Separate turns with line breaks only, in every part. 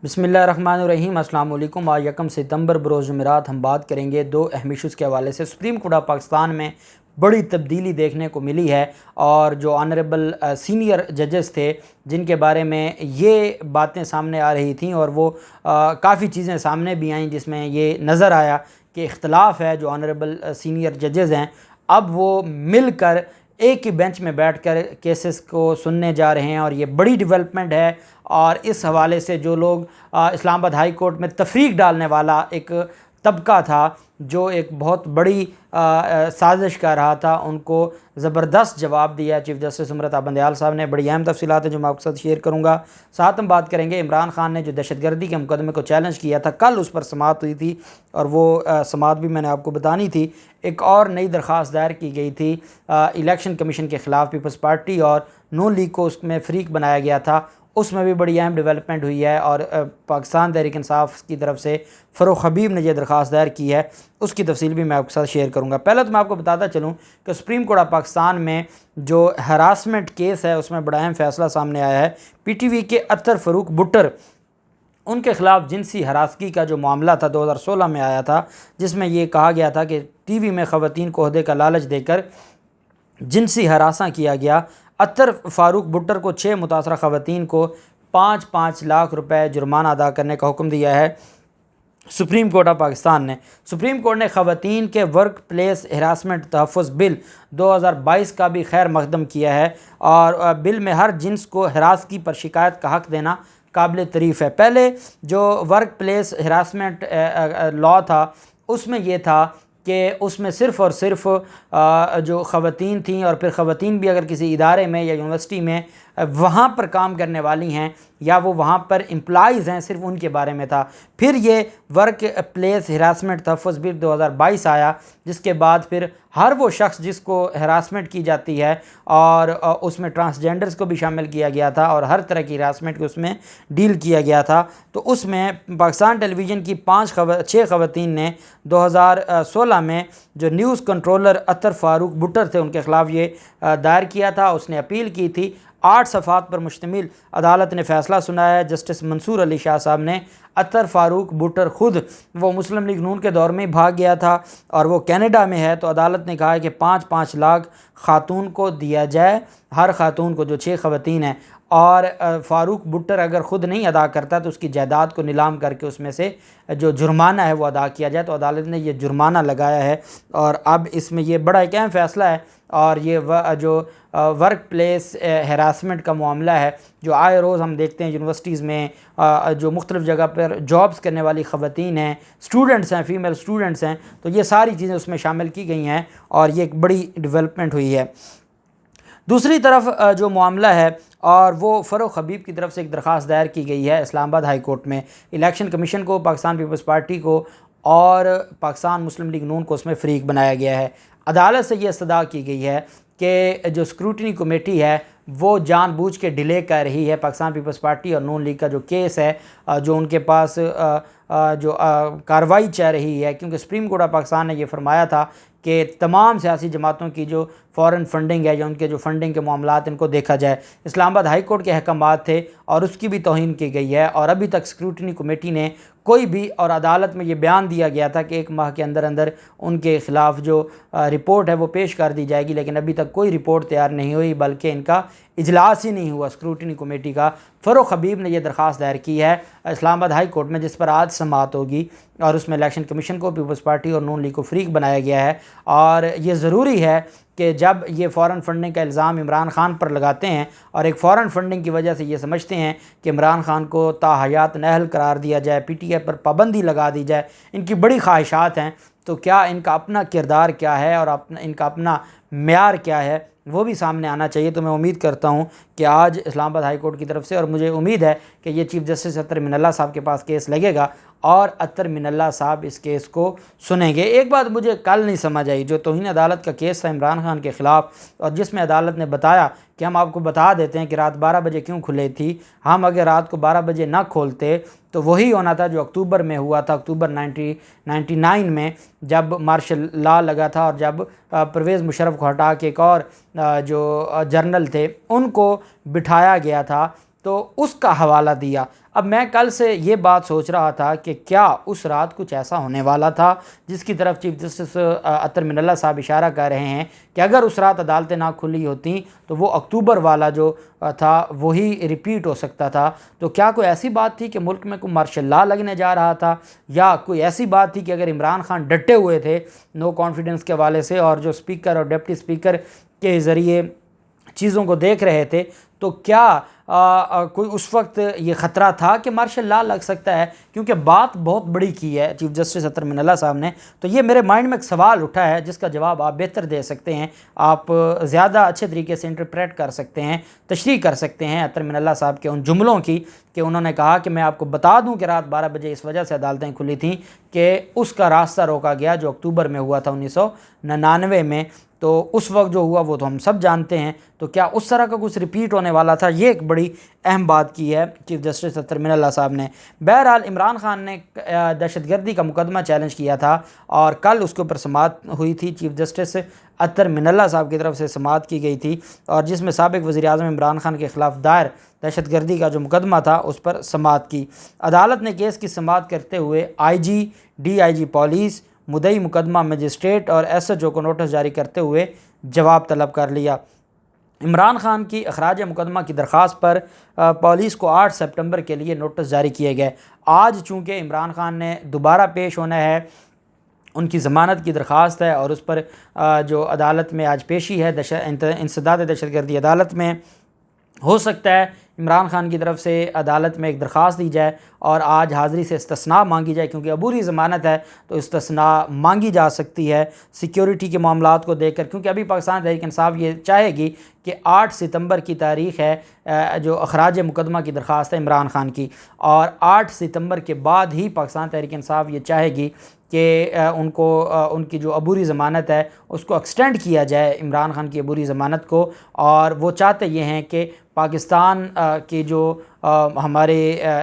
बिस्मिल्लाहिर्रहमानिर्रहीम। अस्सलाम वालेकुम। आज 1 सितंबर बरोज़ जुमेरात हम बात करेंगे दो अहम इशूज़ के हवाले से। सुप्रीम कोर्ट ऑफ पाकिस्तान में बड़ी तब्दीली देखने को मिली है और जो ऑनरेबल सीनियर जजेस थे जिनके बारे में ये बातें सामने आ रही थी और वो काफ़ी चीज़ें सामने भी आईं जिसमें ये नज़र आया कि इख्तलाफ है। जो ऑनरेबल सीनियर जजेस हैं अब वो मिलकर एक ही बेंच में बैठकर केसेस को सुनने जा रहे हैं और ये बड़ी डेवलपमेंट है। और इस हवाले से जो लोग इस्लामाबाद हाई कोर्ट में तफरीक डालने वाला एक तबका था जो एक बहुत बड़ी साजिश कर रहा था, उनको ज़बरदस्त जवाब दिया चीफ़ जस्टिस उमर अता बंदयाल साहब ने। बड़ी अहम तफसीलात है जो मैं आपके साथ शेयर करूँगा। साथ हम बात करेंगे इमरान खान ने जो दहशतगर्दी के मुकदमे को चैलेंज किया था, कल उस पर समाअत हुई थी और वो समाअत भी मैंने आपको बतानी थी। एक और नई दरख्वास्त दायर की गई थी इलेक्शन कमीशन के ख़िलाफ़। पीपल्स पार्टी और नून लीग को उसमें फ़रीक बनाया गया था, उसमें भी बड़ी अहम डेवलपमेंट हुई है और पाकिस्तान तहरीक इंसाफ की तरफ से फ़रूख हबीब ने यह दरख्वास्त दायर की है, उसकी तफसील भी मैं आपके साथ शेयर करूँगा। पहले तो मैं आपको बताता चलूँ कि सुप्रीम कोर्ट ऑफ पाकिस्तान में जो हरासमेंट केस है उसमें बड़ा अहम फ़ैसला सामने आया है। PTV के अत्तर फ़रूक भुट्टर, उनके ख़िलाफ़ जिनसी हरासगी का जो मामला था 2016 में आया था, जिसमें ये कहा गया था कि TV में ख़वातीन को ओहदे का लालच देकर जिनसी हरासा किया गया। अत्तर फ़ारूक भुट्टर को 6 मुतासरा ख़वातीन को 5-5 लाख रुपए जुर्माना अदा करने का हुक्म दिया है सुप्रीम कोर्ट ऑफ पाकिस्तान ने। सुप्रीम कोर्ट ने ख़वातीन के वर्क प्लेस हरासमेंट तहफ़्फ़ुज़ बिल 2022 का भी खैर मक़दम किया है और बिल में हर जिन्स को हरासगी पर शिकायत का हक़ देना काबिल तारीफ़ है। पहले जो वर्क प्लेस हरासमेंट लॉ था उसमें यह था कि उसमें सिर्फ़ और सिर्फ जो ख़वातीन थीं और फिर ख़वातीन भी अगर किसी इदारे में या यूनिवर्सिटी में वहाँ पर काम करने वाली हैं या वो वहाँ पर एम्प्लॉइज़ हैं, सिर्फ उनके बारे में था। फिर ये वर्क प्लेस हरासमेंट तहफ़्फ़ुज़ बिल 2022 आया, जिसके बाद फिर हर वो शख्स जिसको हरासमेंट की जाती है और उसमें ट्रांसजेंडर्स को भी शामिल किया गया था और हर तरह की हरासमेंट को उसमें डील किया गया था। तो उसमें पाकिस्तान टेलीविज़न की 6 ख़वातीन ने 2016 में जो न्यूज़ कंट्रोलर अत्तर फ़ारूक भुट्टर थे उनके ख़िलाफ़ ये दायर किया था। उसने अपील की थी। 8 सफ़ात पर मुश्तमिल अदालत ने फ़ैसला सुनाया है। जस्टिस मंसूर अली शाह साहब ने अत्तर फ़ारूक भुट्टर ख़ुद वो मुस्लिम लीग नून के दौर में भाग गया था और वो कनाडा में है, तो अदालत ने कहा है कि 5-5 लाख ख़ातून को दिया जाए, हर ख़ातून को जो 6 ख़वातीन हैं। और फ़ारूक भुट्टर अगर ख़ुद नहीं अदा करता तो उसकी जायदाद को नीलाम करके उसमें से जो जुर्माना है वो अदा किया जाए। तो अदालत ने ये जुर्माना लगाया है और अब इसमें ये बड़ा एक अहम फ़ैसला है। और ये जो वर्क प्लेस हरासमेंट का मामला है जो आए रोज़ हम देखते हैं यूनिवर्सिटीज़ में जो मुख्तलिफ़ जगह पर जॉब्स करने वाली ख़वातीन हैं, स्टूडेंट्स हैं, फ़ीमेल स्टूडेंट्स हैं, तो ये सारी चीज़ें उसमें शामिल की गई हैं और ये एक बड़ी डेवलपमेंट हुई है। दूसरी तरफ जो मामला है और वो फ़रूख हबीब की तरफ से एक दरख्वास्त दायर की गई है इस्लामाबाद हाई कोर्ट में। इलेक्शन कमीशन को, पाकिस्तान पीपल्स पार्टी को और पाकिस्तान मुस्लिम लीग नून को उसमें फ़रीक बनाया गया है। अदालत से ये इस्तदा की गई है कि जो स्क्रूटनी कमेटी है वो जानबूझ के डिले कर रही है पाकिस्तान पीपल्स पार्टी और नून लीग का जो केस है, जो उनके पास जो कार्रवाई चल रही है, क्योंकि सुप्रीम कोर्ट ऑफ पाकिस्तान ने ये फरमाया था कि तमाम सियासी जमातों की जो फ़ॉरेन फंडिंग है या उनके जो फंडिंग के मामलात इनको देखा जाए। इस्लामाबाद हाई कोर्ट के अहकामात थे और उसकी भी तौहीन की गई है और अभी तक स्क्रूटनी कमेटी ने कोई भी, और अदालत में ये बयान दिया गया था कि 1 माह के अंदर अंदर उनके ख़िलाफ़ जो रिपोर्ट है वो पेश कर दी जाएगी, लेकिन अभी तक कोई रिपोर्ट तैयार नहीं हुई बल्कि इनका इजलास ही नहीं हुआ स्क्रूटनी कमेटी का। फ़रूख हबीब ने यह दरख्वास्त दायर की है इस्लामाबाद हाई कोर्ट में, जिस पर आज समाअत होगी और उसमें इलेक्शन कमीशन को, पीपल्स पार्टी और नून लीग को फ़रीक बनाया गया है। और ये ज़रूरी है कि जब ये फ़ॉरेन फंडिंग का इल्ज़ाम इमरान खान पर लगाते हैं और एक फ़ॉरेन फंडिंग की वजह से ये समझते हैं कि इमरान खान को ताहयात नाअहल करार दिया जाए, PTI पर पाबंदी लगा दी जाए, इनकी बड़ी ख्वाहिशात हैं, तो क्या इनका अपना किरदार क्या है और इनका अपना मेयार क्या है वो भी सामने आना चाहिए। तो मैं उम्मीद करता हूँ कि आज इस्लामाबाद हाई कोर्ट की तरफ से, और मुझे उम्मीद है कि ये चीफ़ जस्टिस अत्तर मिनल्ला साहब के पास केस लगेगा और अत्तर मिनल्ला साहब इस केस को सुनेंगे। एक बात मुझे कल नहीं समझ आई, जो तौहीन अदालत का केस था इमरान खान के ख़िलाफ़ और जिसमें अदालत ने बताया कि हम आपको बता देते हैं कि रात 12 बजे क्यों खुली थी, हम अगर रात को 12 बजे ना खोलते तो वही होना था जो अक्टूबर में हुआ था, अक्टूबर 1999 में, जब मार्शल लॉ लगा था और जब परवेज़ मुशर्रफ को हटा के एक और जो जर्नल थे उनको बिठाया गया था, तो उसका हवाला दिया। अब मैं कल से ये बात सोच रहा था कि क्या उस रात कुछ ऐसा होने वाला था जिसकी तरफ चीफ जस्टिस अतर मिनल्ला साहब इशारा कर रहे हैं कि अगर उस रात अदालतें ना खुली होती तो वो अक्टूबर वाला जो था वही रिपीट हो सकता था। तो क्या कोई ऐसी बात थी कि मुल्क में कोई मार्शल लॉ लगने जा रहा था, या कोई ऐसी बात थी कि अगर इमरान खान डटे हुए थे नो कॉन्फिडेंस के हवाले से और जो स्पीकर और डिप्टी स्पीकर के ज़रिए चीज़ों को देख रहे थे, तो क्या कोई उस वक्त ये ख़तरा था कि मार्शल लॉ लग सकता है? क्योंकि बात बहुत बड़ी की है चीफ जस्टिस अतर मिनल्ला साहब ने। तो ये मेरे माइंड में एक सवाल उठा है जिसका जवाब आप बेहतर दे सकते हैं, आप ज़्यादा अच्छे तरीके से इंटरप्रेट कर सकते हैं, तशरीह कर सकते हैं अतर मिनल्ला साहब के उन जुमलों की कि उन्होंने कहा कि मैं आपको बता दूं कि रात 12 बजे इस वजह से अदालतें खुली थीं कि उसका रास्ता रोका गया जो अक्टूबर में हुआ था 1999 में। तो उस वक्त जो हुआ वो तो हम सब जानते हैं। तो क्या उस तरह का कुछ रिपीट होने वाला था? ये एक बड़ी अहम बात की है चीफ जस्टिस अतर मिनल्ला साहब ने। बहरहाल इमरान खान ने दहशतगर्दी का मुकदमा चैलेंज किया था और कल उसके ऊपर समाअत हुई थी। चीफ जस्टिस अतर मिनल्ला साहब की तरफ से समाअत की गई थी और जिसमें साबिक़ वज़ीर-ए-आज़म इमरान खान के ख़िलाफ़ दायर दहशतगर्दी का जो मुकदमा था उस पर समाअत की। अदालत ने केस की समाअत करते हुए IG, DIG पुलिस, मुद्दई मुकदमा मजिस्ट्रेट और SHO को नोटिस जारी करते हुए जवाब तलब कर लिया। इमरान खान की अखराज मुकदमा की दरख्वास्त पर पुलिस को 8 सितंबर के लिए नोटिस जारी किए गए। आज चूँकि इमरान खान ने दोबारा पेश होना है, उनकी ज़मानत की दरख्वास्त है और उस पर जो अदालत में आज पेशी है इंसदाद दहशतगर्दी अदालत में, हो सकता है इमरान खान की तरफ से अदालत में एक दरख्वास्त दी जाए और आज हाज़िरी से इस्तिस्ना मांगी जाए, क्योंकि अबूरी ज़मानत है तो इस्तिस्ना मांगी जा सकती है सिक्योरिटी के मामलात को देखकर। क्योंकि अभी पाकिस्तान तहरीक इंसाफ ये चाहेगी कि 8 सितंबर की तारीख़ है जो अखराज मुकदमा की दरख्वास्त है इमरान खान की, और 8 सितंबर के बाद ही पाकिस्तान तहरीक इंसाफ ये चाहेगी कि उनको उनकी जो अबूरी ज़मानत है उसको एक्सटेंड किया जाए, इमरान खान की अबूरी ज़मानत को। और वो चाहते ये हैं कि पाकिस्तान की जो हमारे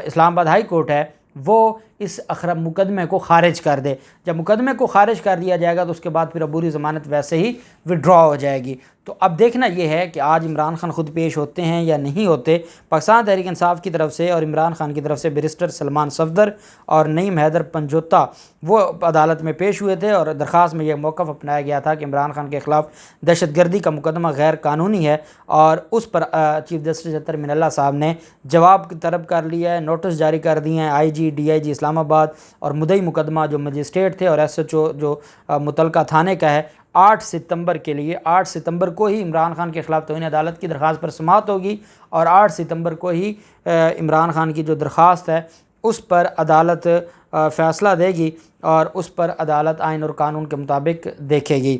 इस्लामाबाद हाई कोर्ट है वो इस मुकदमे को ख़ारिज कर दे। जब मुकदमे को ख़ारिज कर दिया जाएगा तो उसके बाद फिर अबूरी ज़मानत वैसे ही विड्रॉ हो जाएगी। तो अब देखना यह है कि आज इमरान खान ख़ुद पेश होते हैं या नहीं होते। पाकिस्तान तहरीक इंसाफ की तरफ से और इमरान खान की तरफ से बैरिस्टर सलमान सफदर और नईम हैदर पंजोता वो अदालत में पेश हुए थे और दरख्वास्त में यह मौक़िफ़ अपनाया गया था कि इमरान खान के ख़िलाफ़ दहशतगर्दी का मुकदमा गैर कानूनी है, और उस पर चीफ जस्टिस अतर मिनल्ला साहब ने जवाब तलब कर लिया है, नोटिस जारी कर दिए हैं IG, DIG इस्लामाबाद और मुद्दई मुकदमा जो मजिस्ट्रेट थे और SHO जो मुतलका थाने का है 8 सितंबर के लिए। 8 सितंबर को ही इमरान खान के ख़िलाफ़ तौहीन अदालत की दरख्वास्त पर समाअत होगी और 8 सितंबर को ही इमरान खान की जो दरख्वास्त है उस पर अदालत फ़ैसला देगी और उस पर अदालत आइन और कानून के मुताबिक देखेगी।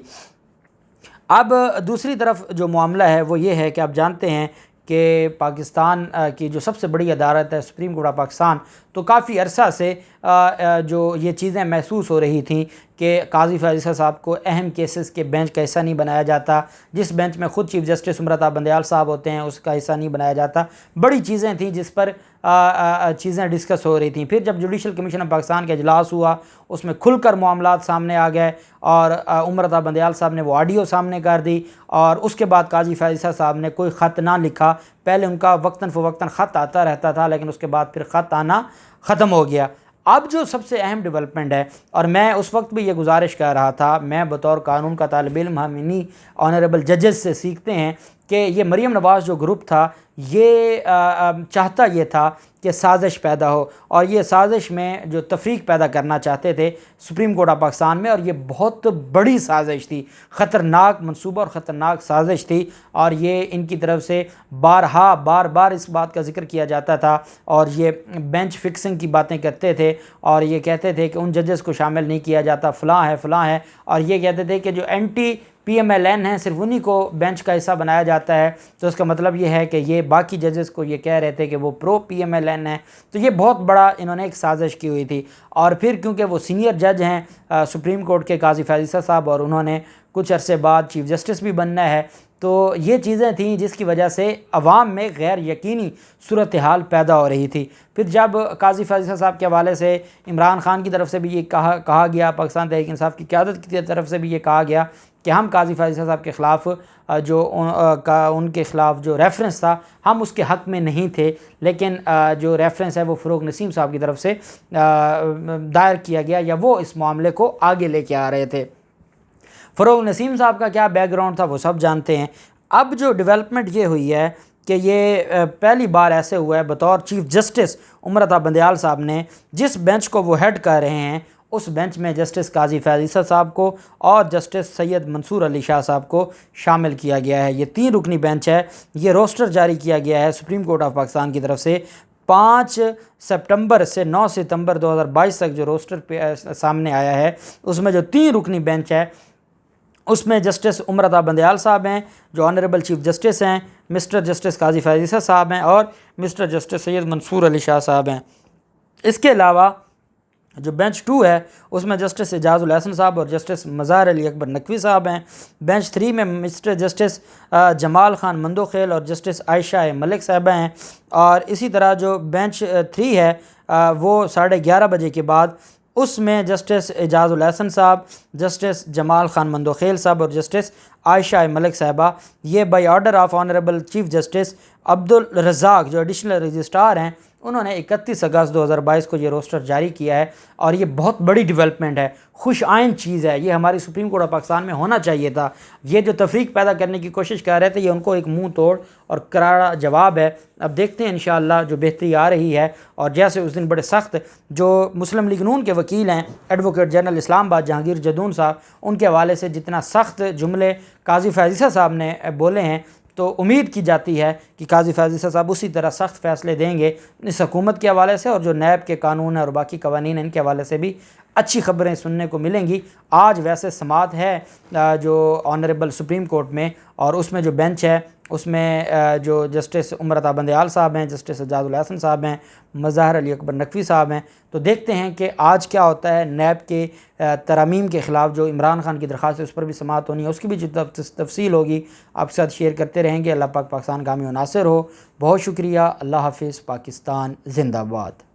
अब दूसरी तरफ जो मामला है वो ये है कि आप जानते हैं कि पाकिस्तान की जो सबसे बड़ी अदालत है सुप्रीम कोर्ट ऑफ पाकिस्तान, तो काफ़ी अरसा से जो ये चीज़ें महसूस हो रही थी कि काजी फ़ाज़िल साहब को अहम केसेस के बेंच का हिस्सा नहीं बनाया जाता। जिस बेंच में ख़ुद चीफ जस्टिस उमर बंदयाल साहब होते हैं उसका हिस्सा नहीं बनाया जाता। बड़ी चीज़ें थी जिस पर चीज़ें डिस्कस हो रही थी। फिर जब जुडिशल कमीशन ऑफ पाकिस्तान का इजलास हुआ उसमें खुलकर मामलात सामने आ गए और उमर बंदयाल साहब ने वो ऑडियो सामने कर दी और उसके बाद काजी फ़ाज़िल साहब ने कोई ख़त ना लिखा। पहले उनका वक्तन फ़वक्तन ख़त आता रहता था लेकिन उसके बाद फिर ख़त आना ख़त्म हो गया। अब जो सबसे अहम डेवलपमेंट है, और मैं उस वक्त भी ये गुजारिश कर रहा था, मैं बतौर कानून का तालिब इल्म हम इन्हीं ऑनरेबल जजेस से सीखते हैं कि ये मरीम नवाज़ जो ग्रुप था ये चाहता ये था कि साजिश पैदा हो और ये साजिश में जो तफरीक पैदा करना चाहते थे सुप्रीम कोर्ट ऑफ पाकिस्तान में, और ये बहुत बड़ी साजिश थी, ख़तरनाक मंसूबा और ख़तरनाक साजिश थी। और ये इनकी तरफ से बार बार इस बात का जिक्र किया जाता था और ये बेंच फिक्सिंग की बातें करते थे और ये कहते थे कि उन जजेस को शामिल नहीं किया जाता, फ़लाँ है, और ये कहते थे कि जो एंटी PMLN हैं सिर्फ उन्हीं को बेंच का हिस्सा बनाया जाता है। तो उसका मतलब ये है कि ये बाकी जजेस को ये कह रहे थे कि वो प्रो PMLN है। तो ये बहुत बड़ा इन्होंने एक साजिश की हुई थी। और फिर क्योंकि वो सीनियर जज हैं सुप्रीम कोर्ट के काजी फ़ाज़िल साहब और उन्होंने कुछ अरसे बाद चीफ जस्टिस भी बनना है, तो ये चीज़ें थी जिसकी वजह से अवाम में गैर यकीनी सूरत हाल पैदा हो रही थी। फिर जब काजी फ़ाज़िल साहब के हवाले से इमरान खान की तरफ से भी ये कहा गया, पाकिस्तान तहरीक इंसाफ की क़यादत की तरफ से भी ये कहा गया कि हम काजी फैज़ल साहब के ख़िलाफ़ उनके ख़िलाफ़ जो रेफरेंस था हम उसके हक़ में नहीं थे, लेकिन जो रेफरेंस है वो फ़रूक नसीम साहब की तरफ से दायर किया गया या वो इस मामले को आगे लेके आ रहे थे। फ़रूक नसीम साहब का क्या बैकग्राउंड था वो सब जानते हैं। अब जो डेवलपमेंट ये हुई है कि ये पहली बार ऐसे हुआ है बतौर चीफ़ जस्टिस उमर बंदयाल साहब ने जिस बेंच को वो हेड कर रहे हैं उस बेंच में जस्टिस काजी फैज़ल साहब को और जस्टिस सैयद मंसूर अली शाह साहब को शामिल किया गया है। ये 3 रुकनी बेंच है। ये रोस्टर जारी किया गया है सुप्रीम कोर्ट ऑफ पाकिस्तान की तरफ से। 5 सितंबर से 9 सितंबर 2022 तक जो रोस्टर पे सामने आया है उसमें जो 3 रुकनी बेंच है उसमें जस्टिस उमर बंदयाल साहब हैं जो ऑनरेबल चीफ़ जस्टिस हैं, मिस्टर जस्टिस काजी फैज़ल साहब हैं और मिस्टर जस्टिस सैयद मंसूर अली शाह साहब हैं। इसके अलावा जो बेंच 2 है उसमें जस्टिस एजाज़ुल हसन साहब और जस्टिस मज़ार अली अकबर नकवी साहब हैं। बेंच 3 में मिस्टर जस्टिस जमाल ख़ान मंदोखेल और जस्टिस आयशा मलिक साहबा हैं। और इसी तरह जो बेंच 3 है वो 11:30 बजे के बाद उसमें जस्टिस एजाज़ुल हसन साहब, जस्टिस जमाल ख़ान मंदोखेल साहब और जस्टिस आयशा मलिक साहबा, ये by order of honourable chief justice Abdul Razzaq जो एडिशनल रजिस्ट्रार हैं उन्होंने 31 अगस्त 2022 को ये रोस्टर जारी किया है। और ये बहुत बड़ी डेवलपमेंट है, खुश आइन चीज़ है, ये हमारी सुप्रीम कोर्ट ऑफ पाकिस्तान में होना चाहिए था। ये जो तफरीक पैदा करने की कोशिश कर रहे थे ये उनको एक मुंह तोड़ और करारा जवाब है। अब देखते हैं इंशाअल्लाह जो बेहतरी आ रही है। और जैसे उस दिन बड़े सख्त जो मुस्लिम लीग नून के वकील हैं एडवोकेट जनरल इस्लामाबाद जहांगीर जदून साहब, उनके हवाले से जितना सख्त जुमले काजी फैज़ल साहब ने बोले हैं तो उम्मीद की जाती है कि काजी फैज़ल साहब उसी तरह सख्त फ़ैसले देंगे इस हुकूमत के हवाले से। और जो नैब के कानून है और बाकी कवानीन इनके हवाले से भी अच्छी खबरें सुनने को मिलेंगी। आज वैसे समात है जो ऑनरेबल सुप्रीम कोर्ट में और उसमें जो बेंच है उसमें जो जस्टिस उमर बंदयाल साहब हैं, जस्टिस एजाज़ुल हसन साहब हैं, मज़ाहर अली अकबर नकवी साहब हैं। तो देखते हैं कि आज क्या होता है। नैब के तरमीम के ख़िलाफ़ जो इमरान खान की दरख्वास्त है उस पर भी समात होनी है, उसकी भी जो तफसील होगी आपके साथ शेयर करते रहेंगे। अल्लाह पाक पाकिस्तान कामी और नासिर हो। बहुत शुक्रिया। अल्लाह हाफ़िज़। पाकिस्तान ज़िंदाबाद।